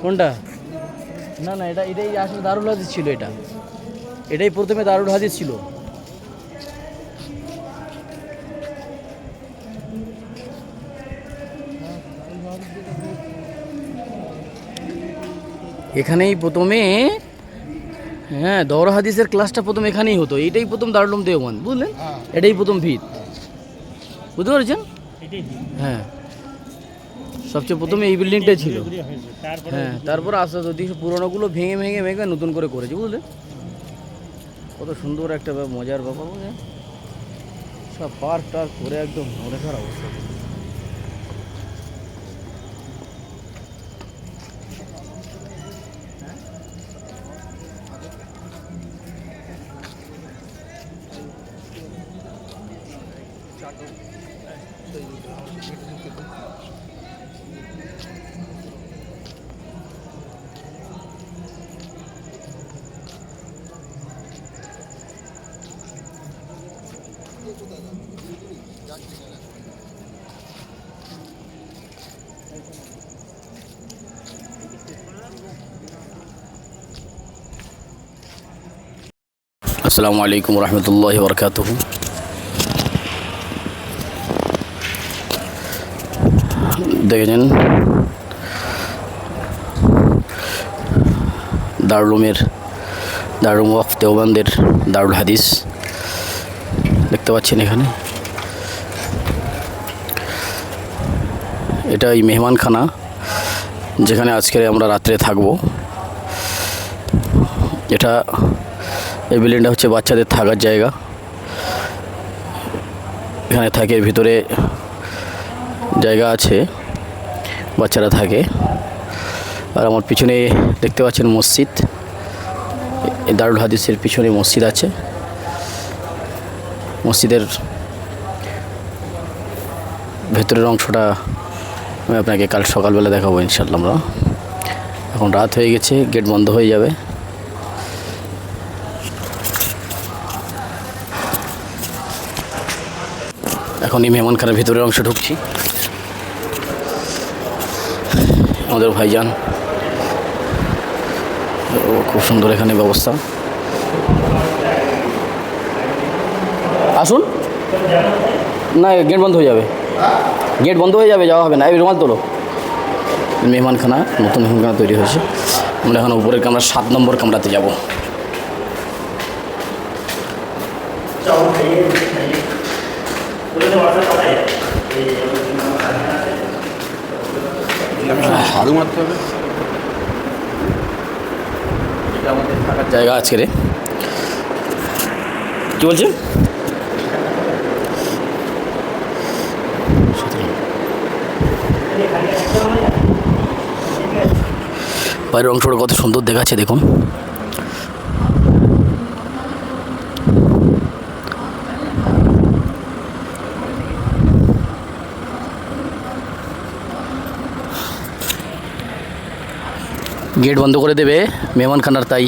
কোনটা? না না, এটাই আসলে দারুল হাদিস ছিল। এটাই প্রথমে দারুল হাদিস ছিল। এখানেই প্রথমে, হ্যাঁ, দৌরা হাদিসের ক্লাসটা প্রথম এখানেই হতো। এটাই প্রথম দারুল উলুম দেওবন্দ, বুঝলেন? এটাই প্রথম ভিত, বুঝতে পারছেন? হ্যাঁ, সবচেয়ে প্রথমে এই বিল্ডিংটাই ছিল। হ্যাঁ, তারপর আস্তে আস্তে দেখি পুরোনোগুলো ভেঙে ভেঙে ভেঙে নতুন করে করেছে, বুঝলেন? কত সুন্দর একটা মজার ব্যাপার, বুঝলেন? সব পার্ক টার্ক করে একদম নড়েখার অবস্থা। আসসালামু আলাইকুম রহমতুল্লাহি ওয়া বারাকাতুহু। দেখেছেন দারুল ওয়াক্ফ দেওবন্দের দারুল হাদিস দেখতে পাচ্ছেন এখানে। এটা এই মেহমানখানা, যেখানে আজকে আমরা রাত্রে থাকবো। এই বিল্ডিংটা হচ্ছে বাচ্চাদের থাকার জায়গা। এখানে থাকে, ভিতরে জায়গা আছে, বাচ্চারা থাকে। আর আমার পিছনে দেখতে পাচ্ছেন মসজিদ। এই দারুল হাদিসের পিছনে মসজিদ আছে। মসজিদের ভেতরের অংশটা আমি আপনাকে কাল সকালবেলা দেখাবো ইনশাআল্লাহ। আমরা এখন রাত হয়ে গেছে, গেট বন্ধ হয়ে যাবে। এখন এই মেহমানখানার ভিতরের অংশ ঢুকছি। আমাদের ভাইজান, খুব সুন্দর এখানে ব্যবস্থা। আসুন না, গেট বন্ধ হয়ে যাবে, যাওয়া হবে না। এই রুমাল তোলো। মেহমানখানা, নতুন মেহমানখানা তৈরি হয়েছে। আমরা এখন উপরের কামরা 7 নম্বর কামরাতে যাব। আমাদের থাকার জায়গা আজকে রে, কি বলছেন? বাইরের অংশটা কত সুন্দর দেখাচ্ছে দেখুন। গেট বন্ধ করে দেবে মেহমানখানার, তাই